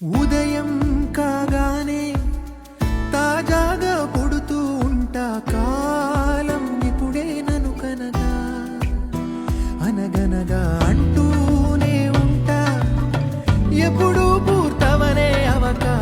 ఉదయం కాగానే తాజాగా పుడుతూ ఉంటా, కాలం ఇప్పుడే నన్ను కనగా అనగనగా అంటూనే ఉంటా, ఎప్పుడూ పూర్తవనే అవకా